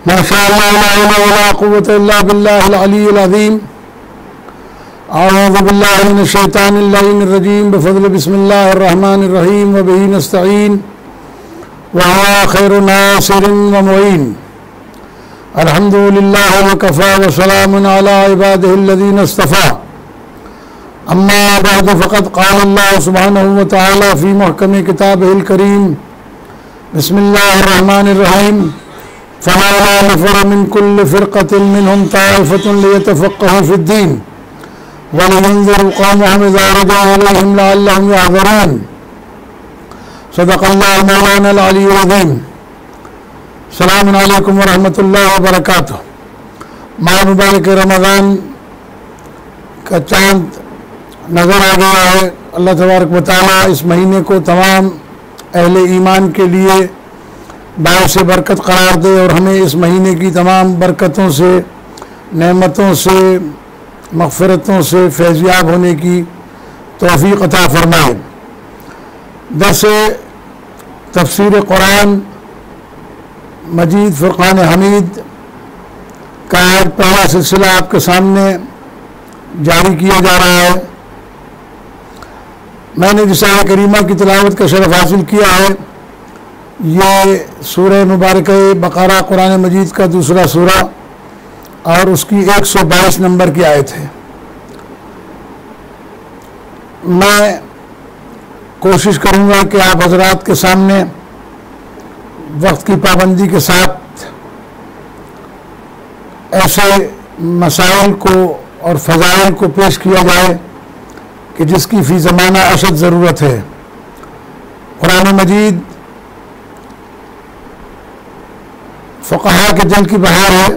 माशाअल्लाह ला हौला वला कुव्वता इल्ला बिल्लाहिल अलिय्यिल अज़ीम। अऊज़ु बिल्लाहि मिनश शैतानिर रजीम। बिफ़ज़्लि बिस्मिल्लाहिर रहमानिर रहीम व बिही नस्तईन व हुवा खैरु नासिरिन व मुईन। अल्हम्दुलिल्लाहि व कफ़ा व सलामुन अला इबादिहिल्लज़ीना इस्तफ़ा। अम्मा बअद फ़क़द क़ाल अल्लाह सुब्हानहु व तआला फ़ी मुहकमि किताबिहिल करीम। बिस्मिल्लाहिर रहमानिर रहीम। फ़लौला नफ़र मिन कुल्लि फ़िरक़तिन मिनहुम ताइफ़तुन लियतफ़क़्क़हू फ़िद्दीन व लियुनज़िरू क़ौमहुम इज़ा रजअू इलैहिम लअल्लहुम यहज़रून। सदक़ल्लाहु मौलानाल अलिय्युल अज़ीम। अस्सलामु अलैकुम व रहमतुल्लाहि व बरकातुहू। माह मुबारक रमज़ान का चाँद नज़र आ गया है। अल्लाह तबारक व तआला इस महीने को तमाम अहले ईमान के लिए बायस बरकत करार दे और हमें इस महीने की तमाम बरकतों से, नेमतों से, मग़फ़िरतों से फैज़याब होने की तौफ़ीक़ अता फ़रमाए। दर्स तफ़सीर कुरान मजीद फ़ुरक़ान हमीद का आज पहला सिलसिला आपके सामने जारी किया जा रहा है। मैंने जिस आयत करीमा की तिलावत का शरफ़ हासिल किया है, ये सूरह मुबारक बक़रा कुरान मजीद का दूसरा सूरा और उसकी 122 नंबर की आयत है। मैं कोशिश करूँगा कि आप हज़रात के सामने वक्त की पाबंदी के साथ ऐसे मसाइल को और फ़ज़ाइल को पेश किया जाए कि जिसकी फ़ी ज़माना अशद ज़रूरत है। कुरान मजीद फ़ुक़हा के दिल की बहार है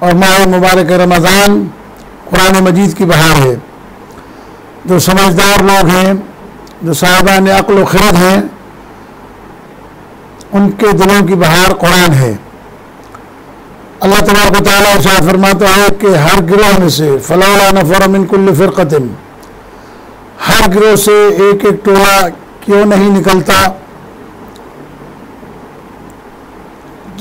और माह मुबारक रमज़ान कुरान मजीद की बहार है। जो समझदार लोग हैं, जो साहिबान अक़्ल व ख़िरद हैं, उनके दिलों की बहार कुरान है। अल्लाह तबारक व तआला इरशाद फरमाता है कि हर गिरोह में से फ़लौला नफ़र मिन कुल्लि फ़िरक़तिन, हर गिरोह से एक एक टोला क्यों नहीं निकलता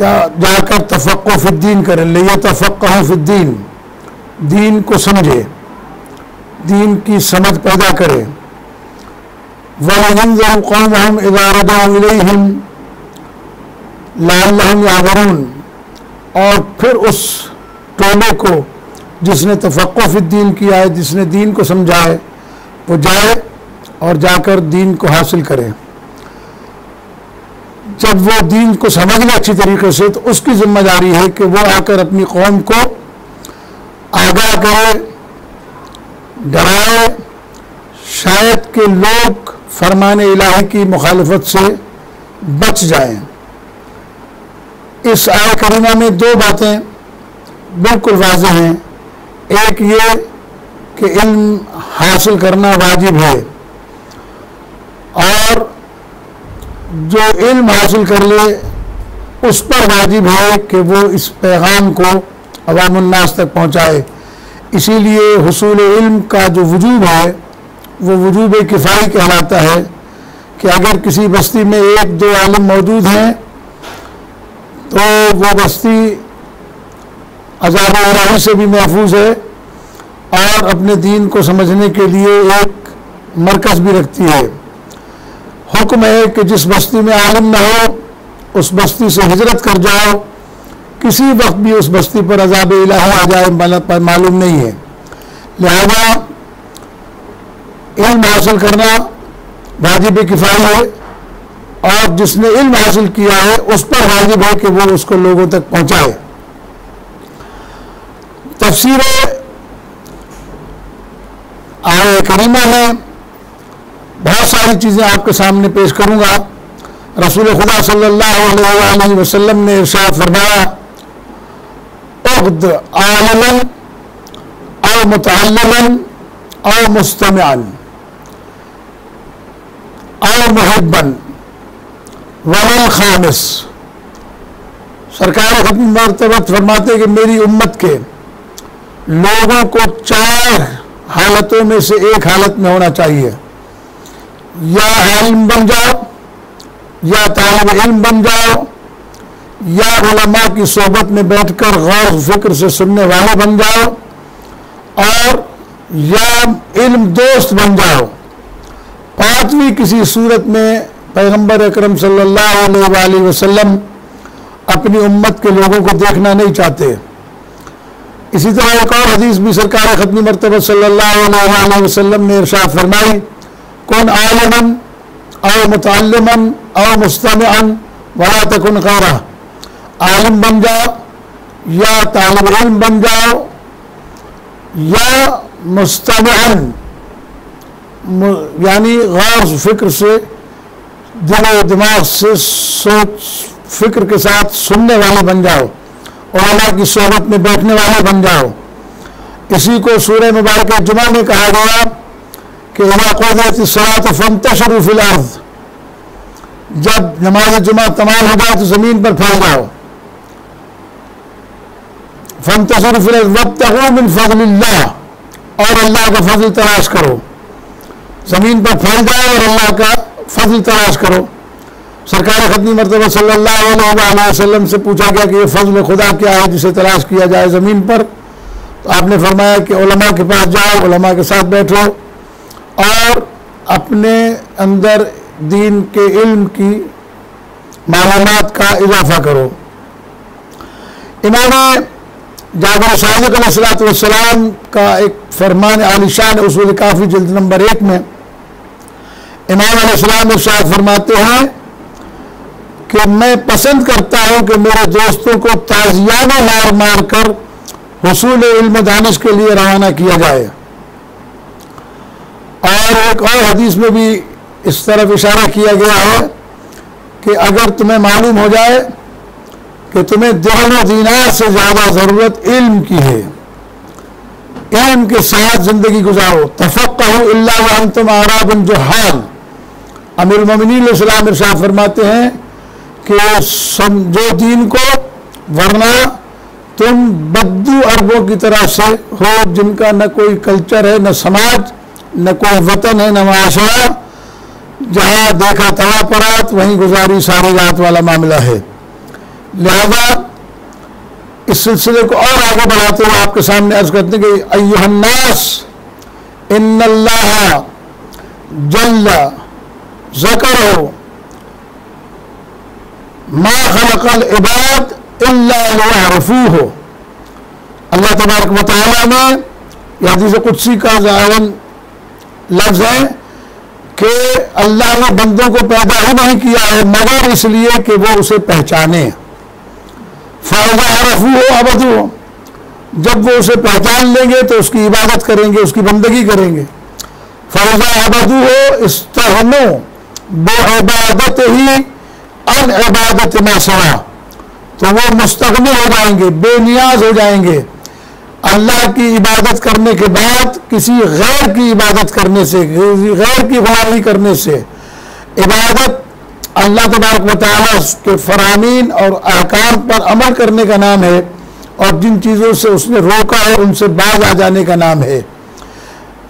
जाकर तफ़क़्क़ुह फ़िद्दीन करे, लियतफ़क़्क़हू फ़िद्दीन, दीन को समझे, दीन की समझ पैदा करे। व लियुनज़िरू क़ौमहुम इज़ा रजअू इलैहिम लअल्लहुम यहज़रून, और फिर उस टोले को जिसने तफ़क़्क़ुह फ़िद्दीन किया है, जिसने दीन को समझा है, वो जाए और जाकर दीन को हासिल करे। जब वो दीन को समझ ले अच्छी तरीके से, तो उसकी जिम्मेदारी है कि वो आकर अपनी कौम को आगाह करे, डराए, शायद कि लोग फरमान इलाही की मुखालफत से बच जाएं। इस आयत करीमा में दो बातें बिल्कुल वाज़ेह हैं। एक ये कि इल्म हासिल करना वाजिब है, और जो इल्म हासिल कर ले उस पर वाजिब है कि वो इस पैगाम को अवामुन्नास तक पहुँचाए। इसीलिए हुसूल इल्म का जो वजूब है वो वजूब किफ़ाई कहलाता है कि अगर किसी बस्ती में एक दो आलिम मौजूद हैं तो वो बस्ती अज़ाब इलाही से भी महफूज है और अपने दीन को समझने के लिए एक मरकज़ भी रखती है। हुक्म है कि जिस बस्ती में आलिम न हो उस बस्ती से हिजरत कर जाओ, किसी वक्त भी उस बस्ती पर अज़ाब इलाही आ जाए मालूम नहीं है। लिहाजा इल्म हासिल करना वाजिब किफ़ाई है, और जिसने इल्म हासिल किया है उस पर वाजिब है कि वो उसको लोगों तक पहुँचाए। तफसीर आयत करीमा में बहुत सारी चीज़ें आपके सामने पेश करूँगा। रसूल खुदा सल्लल्लाहु अलैहि वसल्लम ने इरशाद फरमाया, उग़्द आलिमन औ मुतअल्लिमन औ मुस्तमिअन औ मुहिब्बन वमल खामिस। सरकार अपनी मर्तबा फरमाते कि मेरी उम्मत के लोगों को चार हालतों में से एक हालत में होना चाहिए, या आलिम बन जाओ, या तालिब इल्म बन जाओ, या उलमा की सोबत में बैठकर गौर फिक्र से सुनने वाले बन जाओ, और या इल्म दोस्त बन जाओ। पांचवी किसी सूरत में पैगंबर अकरम सल्लल्लाहु अलैहि वसल्लम अपनी उम्मत के लोगों को देखना नहीं चाहते। इसी तरह एक और हदीस भी सरकार खत्मी मर्तबा सल्लल्लाहु अलैहि वसल्लम ने इरशाद फरमाई, कुन आलिमन और मुतअल्लिमन और मुस्तमिअन वला तकुन गैरा। आलिम बन जाओ या तालिब इल्म बन जाओ या मुस्तमिअन यानी गौर फिक्र से दिल दिमाग से सोच फिक्र के साथ सुनने वाले बन जाओ, उलमा की सोहबत में बैठने वाले बन जाओ। इसी को सूरह मुबारक जुमा में कहा गया कि इज़ा क़ुदियत अस्सलात फंतशिरू फिल अर्ज़, जब नमाज जुमा तमाम हो जाए तो ज़मीन पर फैल जाओ। फंतशिरू फिल अर्ज़ वब्तगू मिन फ़ज़लिल्लाह, और अल्लाह का फजल तलाश करो। ज़मीन पर फैल जाओ और अल्लाह का फजल तलाश करो। सरकार खत्मी मर्तबा सल्लल्लाहु अलैहि वसल्लम से पूछा गया कि ये फजल खुदा क्या है जिसे तलाश किया जाए ज़मीन पर, तो आपने फरमाया कि उलमा के पास जाओ, उलमा के साथ बैठो और अपने अंदर दीन के इल्म की मालूमात का इजाफा करो। इमाम जाबिर सादिक अलैहिस्सलातु वस्सलाम का एक फरमान आलिशान उसूल काफ़ी जिल्द नंबर 1 में इमाम अलैहिस्सलाम इरशाद फरमाते हैं कि मैं पसंद करता हूँ कि मेरे दोस्तों को ताज़ियाना मार मार कर हुसूल इल्म दानिश के लिए रवाना किया जाए। और एक और हदीस में भी इस तरफ इशारा किया गया है कि अगर तुम्हें मालूम हो जाए कि तुम्हें दिरहम दीनार से ज़्यादा ज़रूरत इल्म की है, इल्म के साथ ज़िंदगी गुजारो। तफ़क़्क़हू इल्ला व अंतुम अराबुन जुहाल। अमीरुल मोमिनीन अलैहिस्सलाम इरशाद फरमाते हैं कि समझो दीन को, वरना तुम बद्दू अरबों की तरह से हो जिनका न कोई कल्चर है, न समाज, न कोई वतन है, न माशरा, जहाँ देखा तवा परात वहीं गुजारी सारी रात वाला मामला है। लिहाजा इस सिलसिले को और आगे बढ़ाते हुए आपके सामने अर्ज करते हैं कि अय्युहन्नास इन्नल्लाह जल्ल ज़करहु मा खलक़ल इबाद इल्ला लियअरिफूहु। अल्लाह तबारक व तआला ने, यह हदीस कुदसी का ज़ाहिरन लफ्ज़ है कि अल्लाह ने बंदों को पैदा ही नहीं किया है मगर इसलिए कि वो उसे पहचाने। फ़इज़ा अरफ़ूहु अबदूहु, जब वो उसे पहचान लेंगे तो उसकी इबादत करेंगे, उसकी बंदगी करेंगे। फ़इज़ा अबदूहु इस्तग़नू बिइबादतिही अन इबादति मा सिवा, तो वो मुस्तग़नी हो जाएंगे, बेनियाज हो जाएंगे अल्लाह की इबादत करने के बाद किसी गैर की इबादत करने से, किसी गैर की गुलामी करने से। इबादत अल्लाह तबारक व तआला के फरामीन और अहकाम पर अमल करने का नाम है, और जिन चीज़ों से उसने रोका है उनसे बाज आ जाने का नाम है।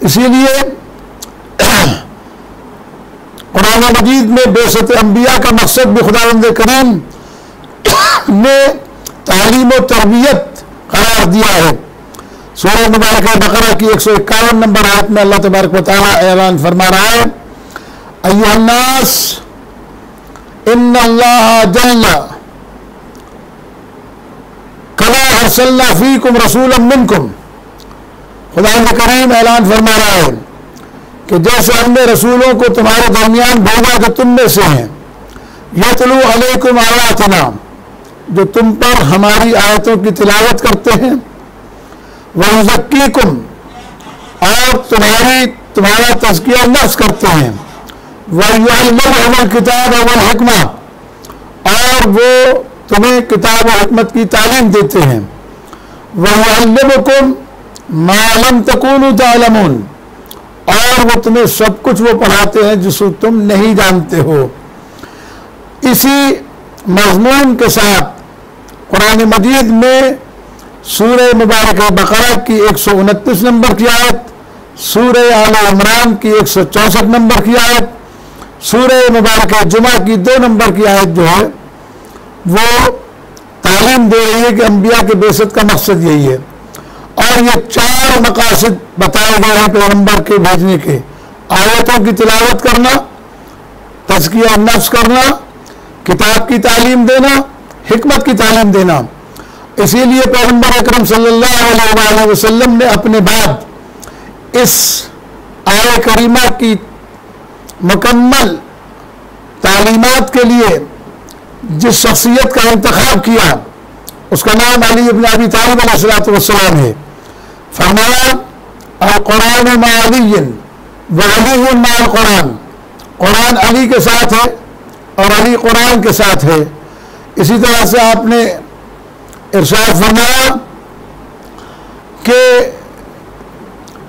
इसीलिए कुरान मजीद में बेशत अंबिया का मकसद भी खुदावंद करीम ने तालीम और तरबियत करार दिया है। सूरह मुबारक बकरा की 151 नंबर आयत में अल्लाह तबारक व तआला ऐलान फरमा रहा है, अय्युहन्नास इन्नल्लाह जल्ल कमा अरसलना फीकुम रसूलन मिनकुम। खुदावंद करीम ऐलान फरमा रहा है कि जैसे हमने रसूलों को तुम्हारे दरमियान भेजा जो तुम में से हैं, यतलू अलैकुम आयातना, जो तुम पर हमारी आयतों की तिलावत करते हैं, वयुज़क्कीकुम, और तुम्हारा तज़किया नफ्स करते हैं, वयुअल्लिमुहुमुल किताब वल हिकमा, और वो तुम्हें किताब और हिकमत की तालीम देते हैं, वयुअल्लिमुकुम मा लम तकूनू तालमून, और वो तुम्हें सब कुछ वो पढ़ाते हैं जिसको तुम नहीं जानते हो। इसी मज़मून के साथ कुरान मजीद में सूरह मुबारक बकरा की 129 नंबर की आयत, सूरह आले इमरान की 164 नंबर की आयत, सूरह मुबारक जुमा की 2 नंबर की आयत जो है वो तालीम दे रही है कि अम्बिया के बेसत का मकसद यही है। और ये 4 मकासद बताए गए हैं पैगंबर के भेजने के। आयतों की तिलावत करना, तज़किया नफ्स करना, किताब की तालीम देना, हिकमत की तालीम देना। इसीलिए पैगंबर अकरम सल्लल्लाहु अलैहि वसल्लम ने अपने बाद इस आय करीमा की मुकम्मल तालीमात के लिए जिस शख्सियत का इंतखाब किया उसका नाम अली इब्न अबी तालिब अलैहिस्सलातु वस्सलाम है। फरमाया अल कुरान मा अलीय्यन व अलीय्युन मा अल कुरान, कुरान अली के साथ है और अली कुरान के साथ है। इसी तरह से आपने इरशाद फरमाया कि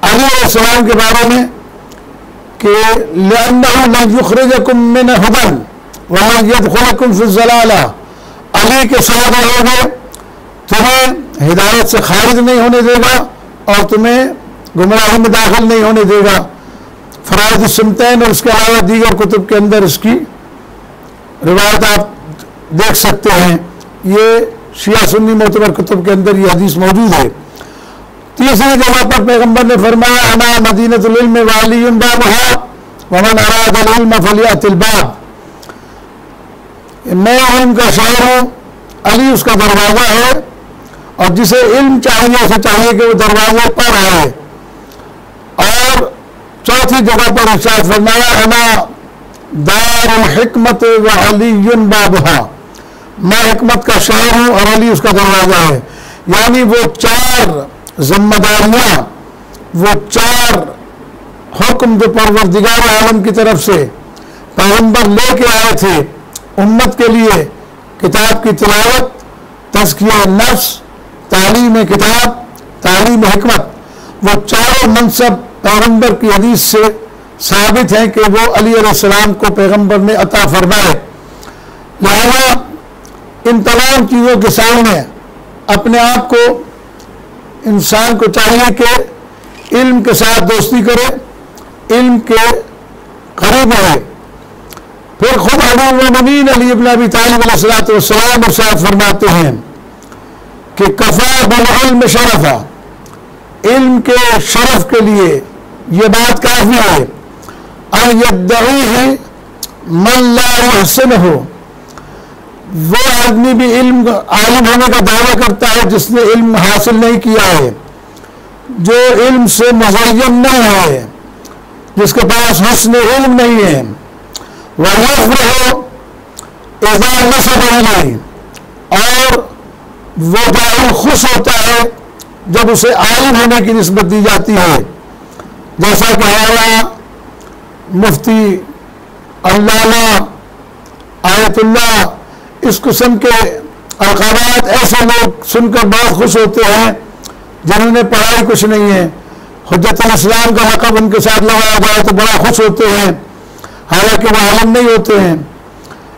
अली अलैहिस्सलाम के बारे में कि लिअन्नहु लन युखरिजकुम मिन हुदन व लन यदखुलकुम फि ज़लाला, अली के साथ रहोगे तुम्हें हिदायत से खारिज नहीं होने देगा और तुम्हें गुमराही में दाखिल नहीं होने देगा। फराइद सुमतैन और उसके अलावा दीगर कुतुब के अंदर इसकी रिवायत आप देख सकते हैं। ये शिया सुन्नी मोतबर कुतुब के अंदर ये हदीस मौजूद है। तीसरी जगह पर पैगंबर ने फरमाया अना मदीनतुल इल्म व अलीयुन बाबुहा व मन अरादल इल्म फलियतिल बाब, मैं इल्म का शहर हूँ, अली उसका दरवाज़ा है और जिसे इल्म चाहिए उसे चाहिए कि वो दरवाजे पर आए। और चौथी जगह पर इरशाद फरमाया अना दारुल हिकमत व अलीयुन बाबुहा, मैं हिकमत का शहर हूँ और अली उसका दरवाज़ा है। यानी वो 4 जिम्मेदारियाँ, वो 4 हुक्म जो परवरदिगार आलम की तरफ से पैगंबर लेके आए थे उम्मत के लिए, किताब की तिलावत, तज़किया नफ्स, तालीम किताब, तालीम हिकमत, वो 4 मनसब पैगंबर की हदीस से साबित है कि वो अली अलैहिस्सलाम को पैगंबर ने अता फरमाए। लिहाजा इन तमाम चीज़ों के सामने अपने आप को इंसान को चाहिए कि इल्म के साथ दोस्ती करे, इल्म के करीब रहे। फिर खुद अमीरुल मोमिनीन अली इब्न अबी तालिब अलैहिस्सलातु वस्सलाम इरशाद फरमाते हैं कि कफ़ा बिल इल्म शरफ़ा, इल्म के शरफ के लिए ये बात काफ़ी है अन यद्दईहि मन ला युहसिनुहु, वो आदमी भी इल्म आलिम होने का दावा करता है जिसने इल्म हासिल नहीं किया है, जो इल्म से मुज़य्यन नहीं है, जिसके पास हुस्न इल्म नहीं है। वह यफ़रहु इज़ा नसब इलैहि, और वो जाहिल खुश होता है जब उसे आलिम होने की निस्बत दी जाती है। जैसा कि हमारा मुफ्ती अल्लामा आयतुल्लाह, इस किस्म के अलक़ाबात ऐसे लोग सुनकर बहुत खुश होते हैं जिन्होंने पढ़ाई कुछ नहीं है, हुज्जतुल इस्लाम का लक़ब उनके साथ लगाया जाए तो बड़ा खुश होते हैं, हालांकि वह आलिम नहीं होते हैं।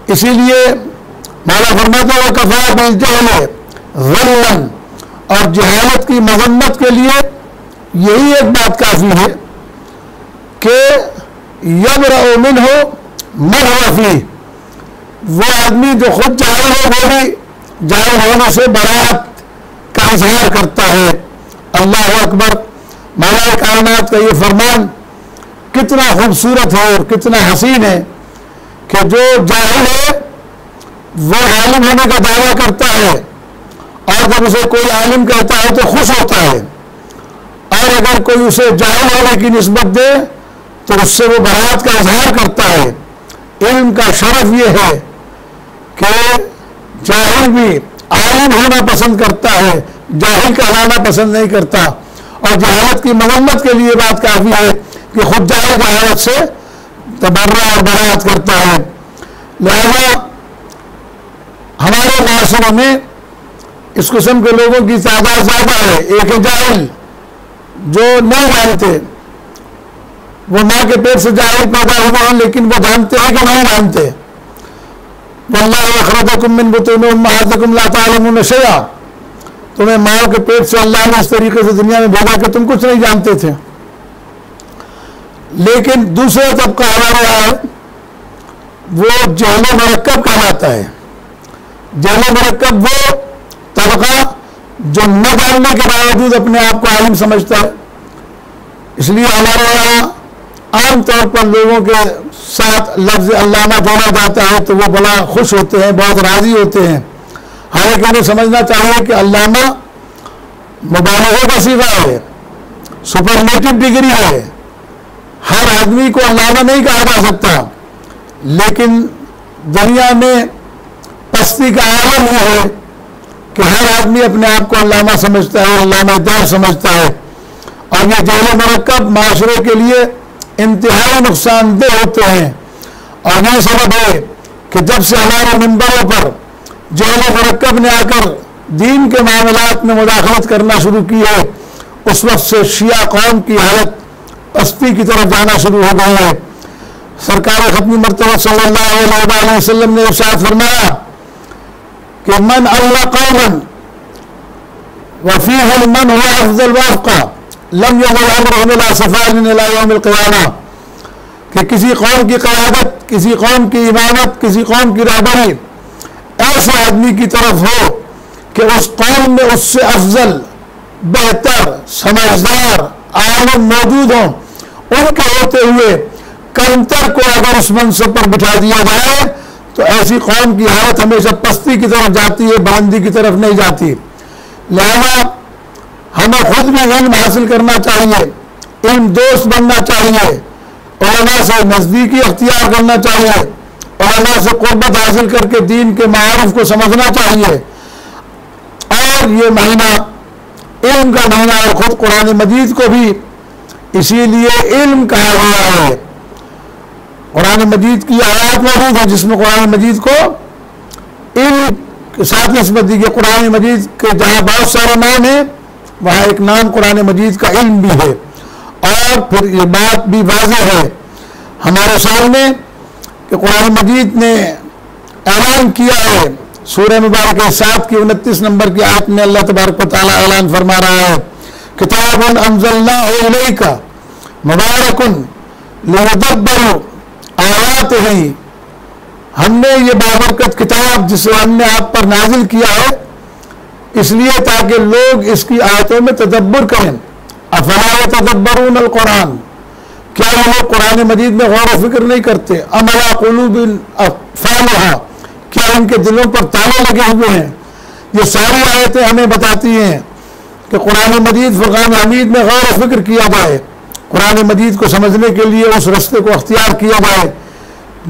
इसीलिए मौला फरमाता है कफ़ा बिल जहल ज़ल्लन, और जहालत की मज़म्मत के लिए यही एक बात काफ़ी है कि यबरअ मिन्हु मन हुवा फ़ीह, वो आदमी जो खुद जाहिल है वो भी जाहिल होने से बरात का इजहार करता है। अल्लाह अकबर। मौला कायनात का ये फरमान कितना खूबसूरत है और कितना हसीन है कि जो जाहिल है वो आलिम होने का दावा करता है और जब उसे कोई आलिम कहता है तो खुश होता है, और अगर कोई उसे जाहिल होने की निस्बत दे तो उससे वो बरात का इजहार करता है। इल्म का शरफ ये है कि जाहिल भी आलिम होना पसंद करता है, जाहिल कहलाना पसंद नहीं करता। और जहालत की मजम्मत के लिए बात काफ़ी है कि खुद जाहिल जहालत से तबर्रा और बरात करता है। लिहाजा हमारे माशरे में इस किस्म के लोगों की तादाद ज़्यादा है। एक जाहिल जो नहीं जानते, वो माँ के पेट से जाहिल पैदा हुआ है लेकिन वो जानते हैं कि नहीं जानते। वल्लाहु अखरजकुम मिन बुतूनि उम्महातिकुम ला ताअलमून शैआ, तुम्हें माँ के पेट से अल्लाह ने इस तरीके से दुनिया में भेजा कि तुम कुछ नहीं जानते थे। लेकिन दूसरा तबका हमारे यहाँ वो जहल मरक्कब कहलाता है। जहल मरक्कब वो तबका जो न जानने के बावजूद अपने आप को आलिम समझता है। इसलिए हमारे यहाँ आमतौर पर लोगों के साथ लफ्ज़ अल्लामा जोड़ा जाता है तो वो बड़ा खुश होते हैं, बहुत राज़ी होते हैं। हालांकि हमें समझना चाहिए कि अल्लामा मुबालगे का सीगा है, सुपरलेटिव डिग्री है। हर आदमी को अल्लामा नहीं कहा जा सकता, लेकिन दुनिया में पस्ती का आलम यह है कि हर आदमी अपने आप को अल्लामा समझता है, अल्लामा दार समझता है। और ये जेल मरकब माशरे के लिए इंतहाई नुकसानदेह होते हैं। और यह सबब है कि जब से हमारे मिंबरों पर जेल मरकब ने आकर दीन के मामलात में मुदाखलत करना शुरू की है, उस वक्त से शिया कौम की हालत पस्ती की तरफ जाना शुरू हो गई है। सरकार खत्मी मर्तबा सल्लल्लाहु अलैहि वसल्लम ने इरशाद फरमाया कि मन अल्लाह कौमन वफ़ीहुल मन हुआ अफ़ज़ल वफ़क़ा लम यज़ल अम्रुहुम इला सफ़ारिन इला यौमिल क़ियामा, कि किसी कौम की क़यादत, किसी कौम की इमामत, किसी कौम की रहबरी ऐसे आदमी की तरफ हो कि उस कौम में उससे अफजल, बेहतर, समझदार आलिम मौजूद हों, उनके होते हुए कंतर को अगर उस मनसब पर बिठा दिया जाए तो ऐसी कौम की हालत हमेशा पस्ती की तरफ जाती है, बुलंदी की तरफ नहीं जाती। लिहाजा हमें खुद भी इल्म हासिल करना चाहिए, इल्म दोस्त बनना चाहिए, उलमा से नज़दीकी अख्तियार करना चाहिए, उलमा से क़ुर्बत हासिल करके दीन के मारूफ को समझना चाहिए। और ये महीना इल्म का महीना है। खुद कुरान मजीद को भी इसीलिए इल्म कहा गया है। कुरान मजीद की आयत मौजूद है जिसमें कुरान मजीद को इल्म के साथ निस्बत दी गई। कुरान मजीद के जहाँ बहुत सारे नाम हैं वहाँ एक नाम कुरान मजीद का इल्म भी है। और फिर ये बात भी वाज़ेह है हमारे सामने कि कुरान मजीद ने ऐलान किया है, सूरह मुबारक 7 की 29 नंबर की आयत में अल्लाह तबारक व तआला ऐलान फरमा रहा है, किताबुन अंज़लनाहु इलैका मुबारकुन लियदब्बरू आयातिही, हमने ये बाबरकत किताब जिसे हमने आप पर नाजिल किया है इसलिए ताकि लोग इसकी आयतों में तदब्बर करें। अफला यतदब्बरून अल कुरान, क्या ये लोग कुरान मजीद में गौर व फिक्र नहीं करते? अम अला कुलूबिन अक़फ़ालुहा, क्या उनके दिलों पर ताले लगे हुए हैं? ये सारी आयतें हमें बताती हैं कि कुरान मजीद फुरक़ान हमीद में गौर व फिक्र किया जाए, कुरान मजीद को समझने के लिए उस रास्ते को अख्तियार किया जाए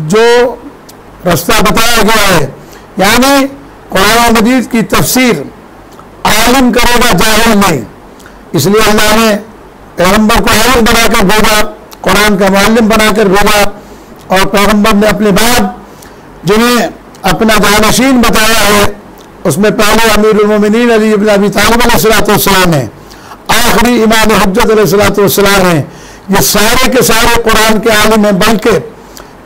जो रास्ता बताया गया है। यानी कुरान मजीद की तफसीर आलिम करेगा, जाहिल नहीं। इसलिए अल्लाह ने पैगम्बर को आलिम बनाकर भेजा, कुरान का मुअल्लिम बनाकर भेजा। और पैगम्बर ने अपने बाद जिन्हें अपना जानशीन बताया है उसमें पहले अमीरुल मोमिनीन अली इब्न अबी तालिब अलैहिस्सलाम है, आखिरी इमाम हज्जत अलैहिस्सलाम है। ये सारे के सारे कुरान के आलिम हैं। बल्कि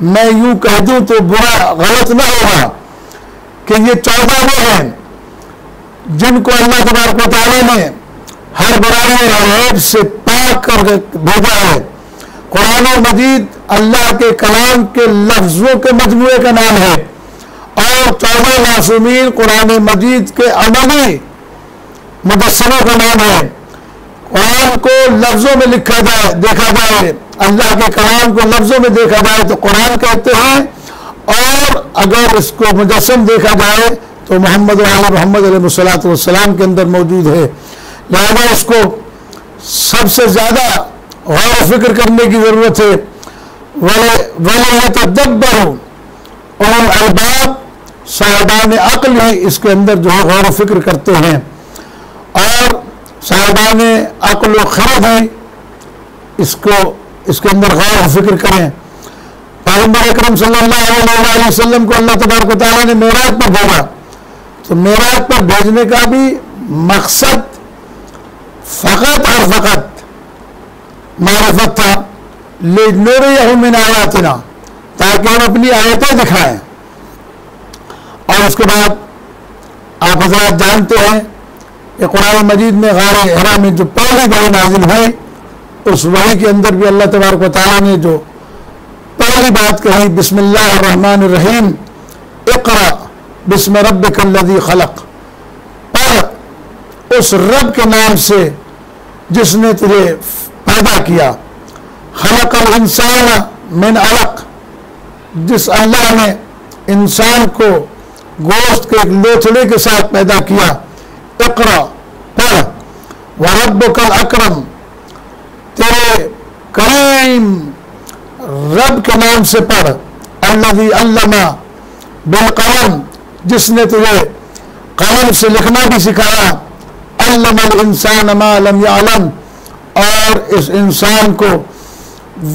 मैं यूं कह दूं तो बुरा गलत न होगा कि ये 14 वो हैं जिनको अल्लाह तबारक व तआला ने हर बुराई और ऐब से पाक कर भेजा है। कुरान मजीद अल्लाह के कलाम के लफ्जों के मजमूए का नाम है और 14 मासूमीन कुरान मजीद के अमली मुदस्सरों का नाम है। कुरान को लफ्जों में लिखा जाए, देखा जाए, अल्लाह के कलाम को लफ्जों में देखा जाए तो कुरान कहते हैं, और अगर इसको मुजस्सम देखा जाए तो मोहम्मद अलैहिस्सलातु वस्सलाम के अंदर मौजूद है। लिहाजा इसको सबसे ज़्यादा गौर फिक्र करने की ज़रूरत है। वलियतदब्बरू उलुल अलबाब, साहिबान अक्ल ही इसके अंदर जो है गौर फिक्र करते हैं, और साहिबान अक्ल व खरद हैं इसके अंदर गौर व फिक्र करें। पैगम्बर अकरम सल्लल्लाहु अलैहि वसल्लम को अल्लाह तबारक व तआला ने मेराज पर भेजा, तो मेराज पर भेजने का भी मकसद फ़कत और फ़कत मारिफत था, लिनुरियहु मिन आयातिना, ताकि हम अपनी आयतें दिखाएं। और उसके बाद आप हज़रात जानते हैं कि कुरान मजीद में गारे हिरा में जो पहली वही नाजिल हुई, उस वही के अंदर भी अल्लाह तबारक व तआला ने जो पहली बात कही, बिस्मिल्लाहिर रहमानिर रहीम, इक़रा बिस्मि रब्बिकल्लज़ी खलक़, पढ़ उस रब के नाम से जिसने तुझे पैदा किया। खलक़ल इंसान मिन अलक़, जिस अल्लाह ने इंसान को गोश्त के एक लोथड़े के साथ पैदा किया। इक़रा, पढ़। व रब्बुकल अकरम, तेरे करीम रब के नाम से पढ़। अल्लज़ी अल्लमा बिल कलम, जिसने तुझे कलम से लिखना भी सिखाया। अल्लमल इंसान मा लम यअलम, और इस इंसान को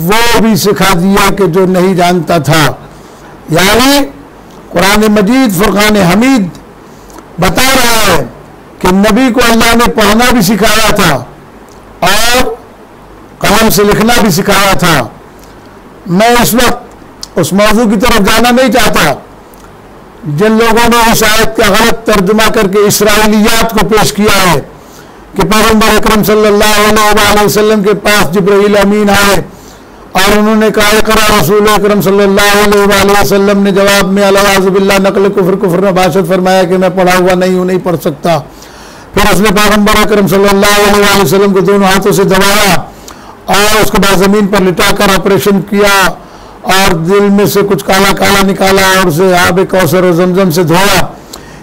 वो भी सिखा दिया कि जो नहीं जानता था। यानी कुरान मजीद फुरकान हमीद बता रहा है कि नबी को अल्लाह ने पढ़ना भी सिखाया था और कलम से लिखना भी सिखाया था। मैं इस वक्त उस मौजू की तरफ जाना नहीं चाहता। जिन लोगों ने इस आयत का गलत तर्जुमा करके इसराइलियात को पेश किया है कि पैगंबर अकरम सल्लल्लाहु अलैहि वसल्लम के पास जिब्राईल अमीन आए और उन्होंने कहा इक़रा, रसूल अकरम सल्लल्लाहु अलैहि वसल्लम ने जवाब में अल्लाहुबिल्लाह नक़ल कुफ्र में भाषण फरमाया कि मैं पढ़ा हुआ नहीं हूँ, नहीं पढ़ सकता। फिर उसने पैगंबर अकरम सल्लल्लाहु अलैहि वसल्लम को दोनों हाथों से दबाया और उसके बाद ज़मीन पर लिटाकर ऑपरेशन किया और दिल में से कुछ काला काला निकाला और उसे आब कौसर और जमजम से धोया।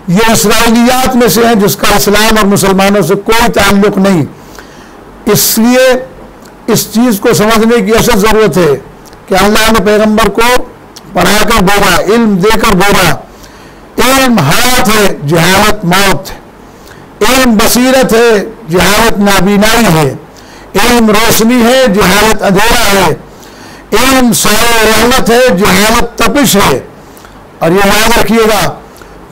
ये इसराइलियात में से हैं जिसका इस्लाम और मुसलमानों से कोई ताल्लुक नहीं। इसलिए इस चीज़ को समझने की असल ज़रूरत है कि अल्लाह ने पैगंबर को पढ़ाकर भेजा, इल्म देकर भेजा। इल्म हयात है, जहालत मौत है। इल्म बसीरत है, जहालत नाबीनाई है। इल्म रोशनी है, जहालत अंधेरा है। इल्म साए रहमत है, जहालत तपिश है। और ये याद रखिएगा,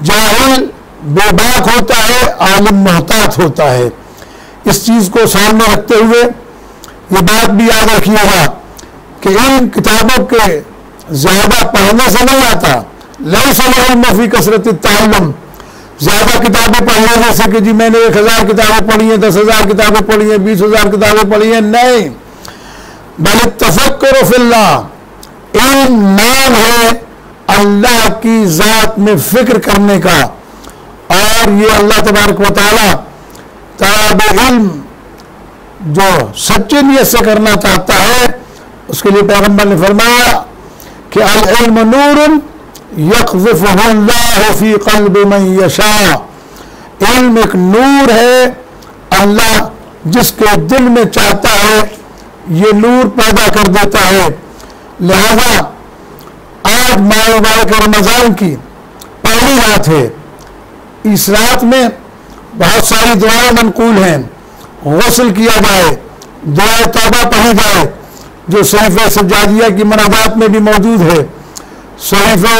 जाहिल बेबाक होता है, आलिम मोहतात होता है। इस चीज़ को सामने रखते हुए ये बात भी याद रखिएगा कि इन किताबों के ज़्यादा पढ़ने से नहीं आता। लैसा फी कसरत ताल्लुम, ज़्यादा किताबें पढ़ने जैसे कि जी मैंने 1000 किताबें पढ़ी हैं, 10,000 किताबें पढ़ी हैं, 20,000 किताबें पढ़ी हैं, नहीं। बल तफक्कुर फिल्लाह, इल्म नाम है अल्लाह की ज़ात में फिक्र करने का। और ये अल्लाह तबारक व तआला तलब इल्म जो सच्चे नियत से करना चाहता है उसके लिए पैगंबर ने फरमाया कि अल इल्म नूरुन यक़ज़िफ़ुहु अल्लाहु फ़ी क़ल्बि मन यशा। इल्म एक नूर है, अल्लाह जिसके दिल में चाहता है ये नूर पैदा कर देता है। लिहाजा आज मुबारक रमज़ान की पहली रात है। इस रात में बहुत सारी दुआएं मनकूल हैं। गुस्ल किया जाए, दुआ तौबा पढ़ी जाए, जो सहीफ़े सज्जादिया की मनाज़ात में भी मौजूद है। सहीफ़े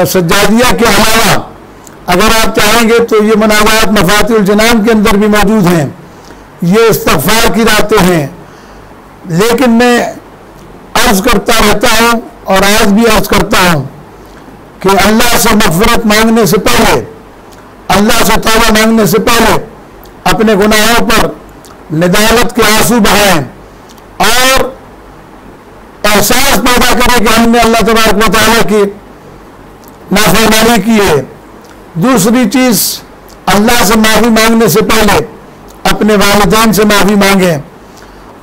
सज्जादिया के अलावा अगर आप चाहेंगे तो ये मनाज़ात मफ़ातिहुल जनान के अंदर भी मौजूद हैं। ये इस्तग़फ़ार की रातें हैं। लेकिन मैं अर्ज़ करता रहता हूँ और आज भी अर्ज़ करता हूँ कि अल्लाह से मग़फ़िरत मांगने से पहले, अल्लाह से तौबा मांगने से पहले अपने गुनाहों पर निदालत के आंसू बहाएं और एहसास पैदा करें कि हमने अल्लाह तबारक व तआला की नाफरमानी की है। दूसरी चीज़, अल्लाह से माफ़ी मांगने से पहले अपने वालिदैन से माफ़ी मांगें,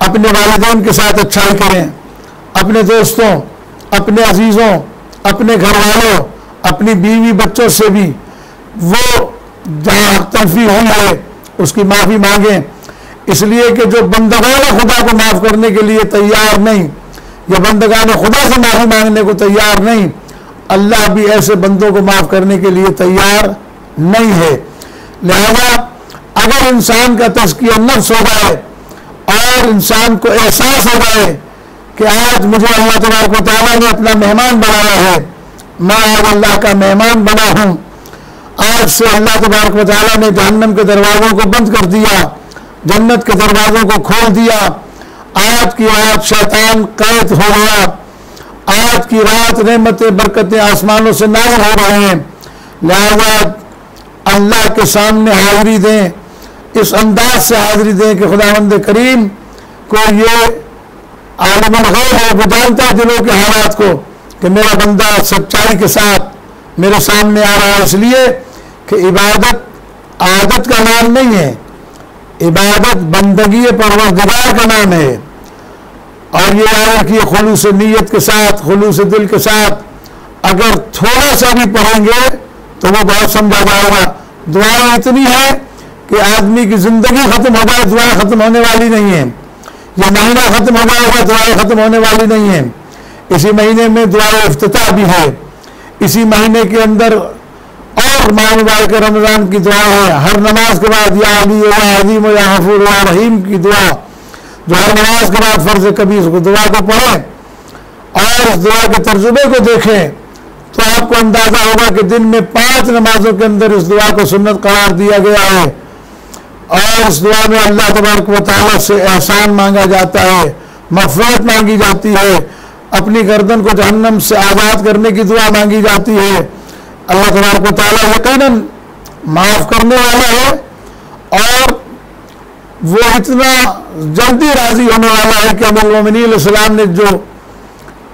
अपने वालिदैन के साथ अच्छाई करें, अपने दोस्तों, अपने अजीज़ों, अपने घर वालों, अपनी बीवी बच्चों से भी वो जहाँ तलफी हुई है उसकी माफ़ी मांगें। इसलिए कि जो बंदगान खुदा को माफ़ करने के लिए तैयार नहीं या बंदगान खुदा से माफ़ी मांगने को तैयार नहीं, अल्लाह भी ऐसे बंदों को माफ़ करने के लिए तैयार नहीं है। लिहाजा अगर इंसान का तज़किया नफ्स हो जाए और इंसान को एहसास हो जाए कि आज मुझे अल्लाह तबारक व तआला ने अपना मेहमान बनाया है, मैं आज अल्लाह का मेहमान बना हूँ, आज से अल्लाह तबारक व तआला ने जहन्नम के दरवाज़ों को बंद कर दिया, जन्नत के दरवाज़ों को खोल दिया। आज की रात शैतान कैद हो गया। आज की रात रहमतें बरकतें आसमानों से नाज़िल हो रहे हैं। लिहाजा अल्लाह के सामने हाज़िरी दें, इस अंदाज से हाज़िरी दें कि खुदावंद करीम को ये आलिमुल गैब है, वो जानता है दिलों के हालात को कि मेरा बंदा सच्चाई के साथ मेरे सामने आ रहा है। इसलिए कि इबादत आदत का नाम नहीं है, इबादत बंदगी परवरदिगार का नाम है। और ये याद रखिए, खुलूस नीयत के साथ, खुलूस दिल के साथ अगर थोड़ा सा भी पढ़ेंगे तो वो बहुत समझा जाएगा। दुआ इतनी है कि आदमी की जिंदगी खत्म हो जाए, दुआ खत्म होने वाली नहीं है। ये महीना खत्म हो जाएगा, दुआ खत्म होने वाली नहीं है। इसी महीने में दुआ इफ्तिताह भी है। इसी महीने के अंदर और माह मुबारक रमज़ान की दुआ है। हर नमाज के बाद या अली या अज़ीम या गफूर या रहीम की दुआ, जो हर नमाज के बाद फर्ज कभी उस दुआ को पढ़ें और इस दुआ के तर्जुमे को देखें तो आपको अंदाजा होगा कि दिन में 5 नमाजों के अंदर इस दुआ को सुन्नत करार दिया गया है। और इस दुआ में अल्लाह तबारक व तआला से एहसान मांगा जाता है, मग़फ़िरत मांगी जाती है, अपनी गर्दन को जहन्नम से आज़ाद करने की दुआ मांगी जाती है। अल्लाह तबारक व तआला यकीनन माफ़ करने वाला है और वो इतना जल्दी राज़ी होने वाला है कि अमीरुल मोमिनीन अलैहिस्सलाम ने जो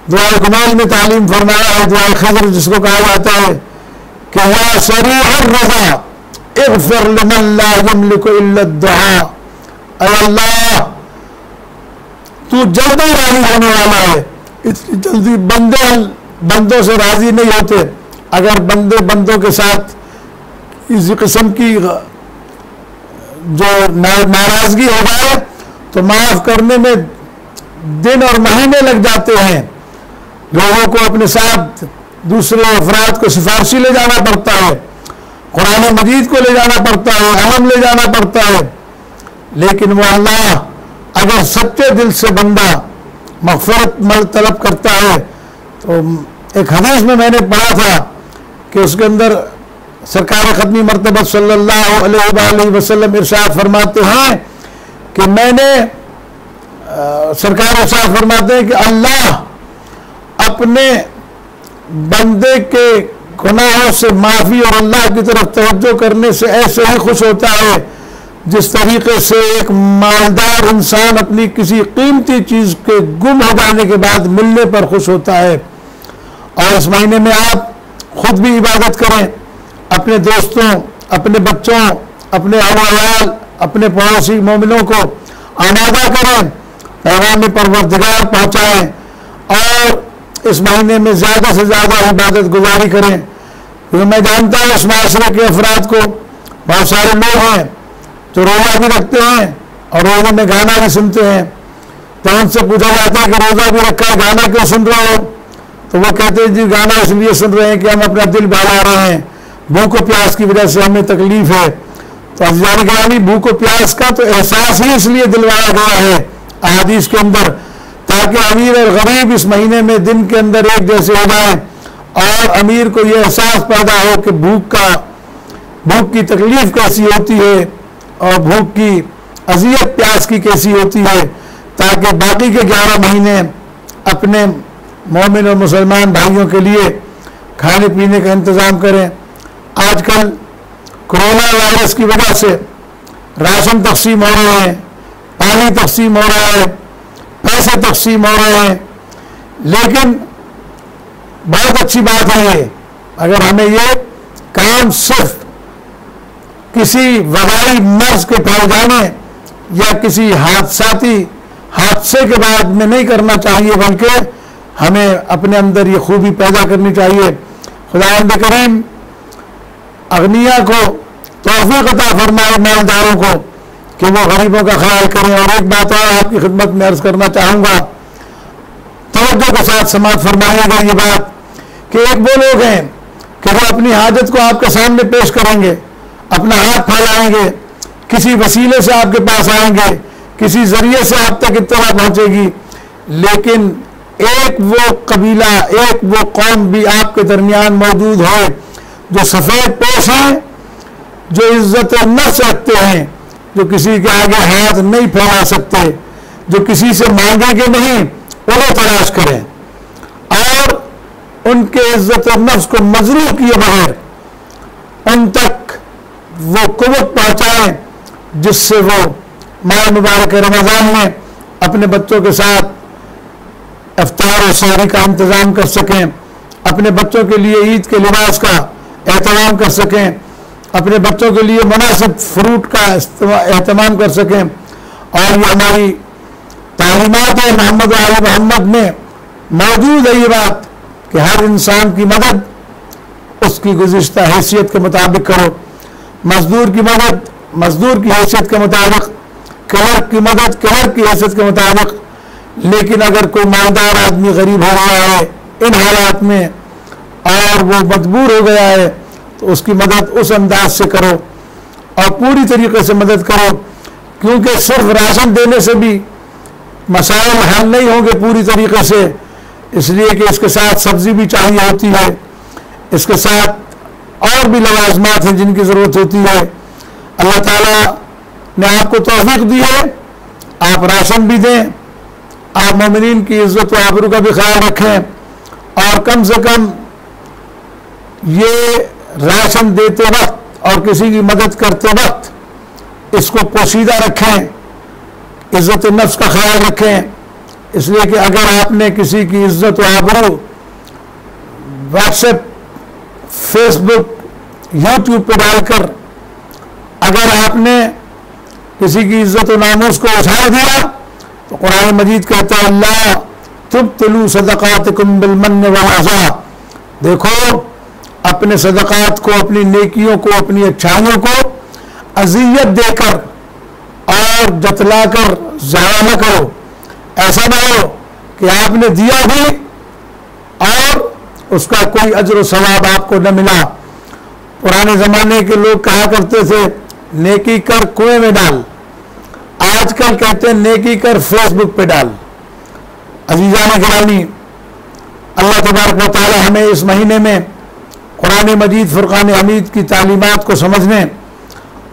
दुआ कमाल में तालीम फरमाया है, दुआ खज़र जिसको कहा जाता है कि या सरीअर रज़ा इग़फ़िर लिमन ला यमलिकु इल्ला दुआ। अल्लाह तू जल्दी राज़ी होने वाला है, इतनी जल्दी बंदों से राज़ी नहीं होते। अगर बंदों के साथ इस किस्म की जो नाराज़गी हो जाए तो माफ़ करने में दिन और महीने लग जाते हैं। लोगों को अपने साथ दूसरे अफराद को सिफारशी ले जाना पड़ता है, कुरान मजीद को ले जाना पड़ता है, अहम ले जाना पड़ता है। लेकिन वो अल्लाह अगर सच्चे दिल से बंदा मग़फ़िरत तलब करता है तो एक हदीस में मैंने पढ़ा था कि उसके अंदर सरकार ख़त्मी मरतबा सल्लल्लाहु अलैहि वसल्लम इरशाद फरमाते हैं कि मैंने सरकार इरशाद फरमाते हैं कि अल्लाह अपने बंदे के गुनाहों से माफ़ी और अल्लाह की तरफ तवज्जो करने से ऐसे ही खुश होता है जिस तरीके से एक मालदार इंसान अपनी किसी कीमती चीज़ के गुम हो जाने के बाद मिलने पर खुश होता है। और इस महीने में आप खुद भी इबादत करें, अपने दोस्तों, अपने बच्चों, अपने अहवाल, अपने पड़ोसी मोमिनों को आमादा करें, पैगाम परवरदिगार पहुँचाएँ और इस महीने में ज़्यादा से ज़्यादा इबादत गुजारी करें। क्योंकि मैं जानता हूँ इस माशरे के अफराद को बहुत सारे लोग हैं जो रोज़ा भी रखते हैं और रोज़े में गाना भी सुनते हैं। तो उनसे पूछा जाता है कि रोज़ा भी रखा है, गाना क्यों सुन रहे हो? तो वो कहते हैं जी गाना इसलिए सुन रहे हैं कि हम अपना दिल बहला रहे हैं, भूख प्यास की वजह से हमें तकलीफ है। तो अज़ीज़ान गिरामी, भूख प्यास का तो एहसास ही इसलिए दिलवाया गया है अहादीस के अंदर, ताकि अमीर और गरीब इस महीने में दिन के अंदर एक जैसे हो जाए और अमीर को ये एहसास पैदा हो कि भूख की तकलीफ कैसी होती है और भूख की अजियत प्यास की कैसी होती है, ताकि बाकी के 11 महीने अपने मोमिन और मुसलमान भाइयों के लिए खाने पीने का इंतज़ाम करें। आजकल कोरोना वायरस की वजह से राशन तकसीम हो रहे हैं, पानी तकसीम हो रहा है, पैसे तकसीम हो रहे हैं, लेकिन बहुत अच्छी बात है ये अगर हमें ये काम सिर्फ किसी वबाई मर्ज के फैल जाने या किसी हादसे के बाद में नहीं करना चाहिए, बल्कि हमें अपने अंदर ये खूबी पैदा करनी चाहिए। खुदावंद करीम अगनिया को तौफीक अता फरमाए, मालदारों को, कि वो गरीबों का ख्याल करें। और एक बात और आपकी खिदमत में अर्ज करना चाहूँगा, तवज्जो के साथ समाअत फरमाइएगा ये बात कि एक वो लोग हैं कि वो अपनी हाजत को आपके सामने पेश करेंगे, अपना हाथ फैलाएंगे, किसी वसीले से आपके पास आएंगे, किसी जरिए से आप तक इत्तला पहुँचेगी, लेकिन एक वो कबीला, एक वो कौम भी आपके दरमियान मौजूद है जो सफ़ेद पोश हैं, जो इज्जत नफ्स रखते हैं, जो किसी के आगे हाथ नहीं फैला सकते, जो किसी से मांगेंगे नहीं, उन्हें तलाश करें और उनके इज्जत नफ्स को मजरूह किए बगैर उन तक वो कुव्वत पहुँचाएँ जिससे वो माह मुबारक रमज़ान में अपने बच्चों के साथ इफ्तार और सहरी का इंतज़ाम कर सकें, अपने बच्चों के लिए ईद के लिबास का एहतमाम कर सकें, अपने बच्चों के लिए मुनासिब फ्रूट का एहतमाम कर सकें। और ये हमारी तालीमात है मोहम्मद आल मोहम्मद में मौजूद है ये बात कि हर इंसान की मदद उसकी गुज़िश्ता हैसियत के मुताबिक करो। मजदूर की मदद मजदूर की हैसियत के मुताबिक, क्लर्क की मदद क्लर्क की हैसियत के मुताबिक। लेकिन अगर कोई मालदार आदमी गरीब हो गया है इन हालात में और वो मजबूर हो गया है तो उसकी मदद उस अंदाज से करो और पूरी तरीके से मदद करो, क्योंकि सिर्फ राशन देने से भी मसाइल हल नहीं होंगे पूरी तरीके से। इसलिए कि इसके साथ सब्जी भी चाहिए होती है, इसके साथ और भी लवाजमात हैं जिनकी ज़रूरत होती है। अल्लाह ताला ने आपको तौफीक दी है, आप राशन भी दें, आप मोमिनीन की इज्जत व आबरू का भी ख्याल रखें और कम से कम ये राशन देते वक्त और किसी की मदद करते वक्त इसको पोशीदा रखें, इज्जत नफ्स का ख्याल रखें। इसलिए कि अगर आपने किसी की इज्जत व आबरू व्हाट्सएप, फेसबुक, यूट्यूब पर डालकर अगर आपने किसी की इज्जत व नामूस को उछाल दिया तो कुरान मजीद कहता है अल्लाह तुब्तिलू सदक़ातिकुम बिलमन्न वल अज़ा। देखो अपने सदक़ात को, अपनी नेकियों को, अपनी अच्छाइयों को अज़ियत देकर और जतलाकर ज़ाया न करो। ऐसा ना हो कि आपने दिया भी और उसका कोई अजर सवाब आपको न मिला। पुराने ज़माने के लोग कहा करते थे नेकी कर कुएं में डाल, आजकल कहते हैं नेकी कर फेसबुक पे डाल। अज़ीज़ान गिरामी, अल्लाह तबारक व तआला हमें इस महीने में कुरान मजीद फुरक़ान हमीद की तालीमात को समझने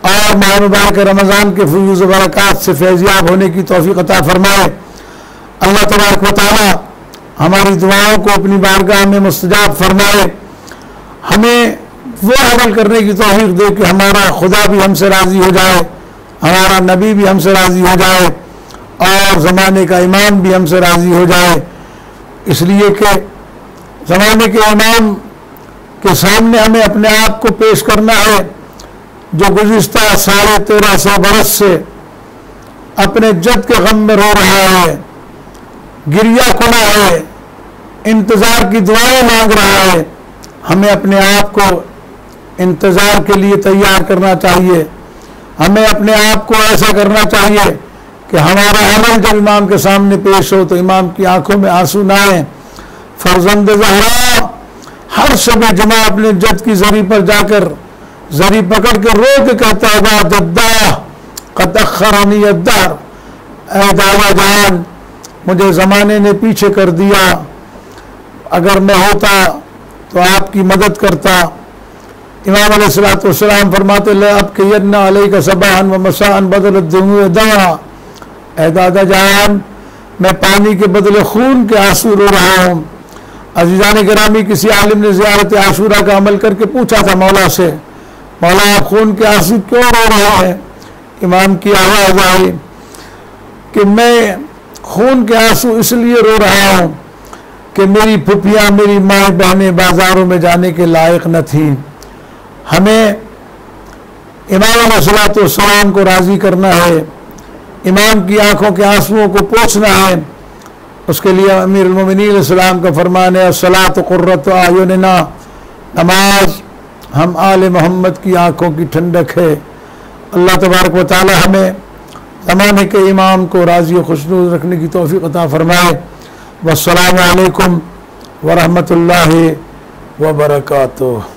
और माह मुबारक रमज़ान के फयूज़ व बरक़ात से फैज़याब होने की तौफ़ीक़ अता फरमाए। अल्लाह तबारक व तआला हमारी दुआओं को अपनी बारगाह में मुस्तजाब फरमाए, हमें वो अमल करने की तौफ़ीक़ दे कि हमारा खुदा भी हमसे राज़ी हो जाए, हमारा नबी भी हमसे राज़ी हो जाए और ज़माने का इमाम भी हमसे राज़ी हो जाए। इसलिए कि ज़माने के इमाम के सामने हमें अपने आप को पेश करना है जो गुज़िश्ता 1350 बरस से अपने जद के गम में रो रहा है, गिरिया खुला है, इंतज़ार की दुआएं मांग रहा है। हमें अपने आप को इंतज़ार के लिए तैयार करना चाहिए। हमें अपने आप को ऐसा करना चाहिए कि हमारा अमल जब इमाम के सामने पेश हो तो इमाम की आंखों में आंसू ना आए। फर्जंद ज़हरा हर शब जुमा अपने जद की जरी पर जाकर जरी पकड़ के रो के कहता है वाह जद्दा क़द अख़्ख़रनी अद्दार, ऐ दादा जान मुझे ज़माने ने पीछे कर दिया, अगर मैं होता तो आपकी मदद करता। इमाम अलैहिस्सलाम फरमाते ले अब कैयन्ना अलैका सबाहन व मसाअन बदल दुमू दमा, ऐ दादा जान मैं पानी के बदले खून के आंसू रो रहा हूँ। अज़ीज़ान गिरामी, किसी आलिम ने ज़ियारत आशूरा का अमल करके पूछा था मौला से, मौला आप खून के आंसू क्यों रो रहे हैं? इमाम की आवाज़ आई कि मैं खून के आंसू इसलिए रो रहा हूँ कि मेरी फुफियाँ, मेरी माँ बहनें बाज़ारों में जाने के लायक न थीं। हमें इमाम अलैहिस्सलाम को राज़ी करना है, इमाम की आंखों के आंसुओं को पोंछना है। उसके लिए अमीरुल मोमिनीन अलैहिस्सलाम का फरमान है अस्सलातु क़ुर्रतु आयुनिना, नमाज हम आले मोहम्मद की आंखों की ठंडक है। अल्लाह तबारक व तआला हमें ज़माने के इमाम को राज़ी व खुशनूद रखने की तौफ़ीक़ अता फरमाए। वस्सलामु अलैकुम व रहमतुल्लाहि व बरकातुहू।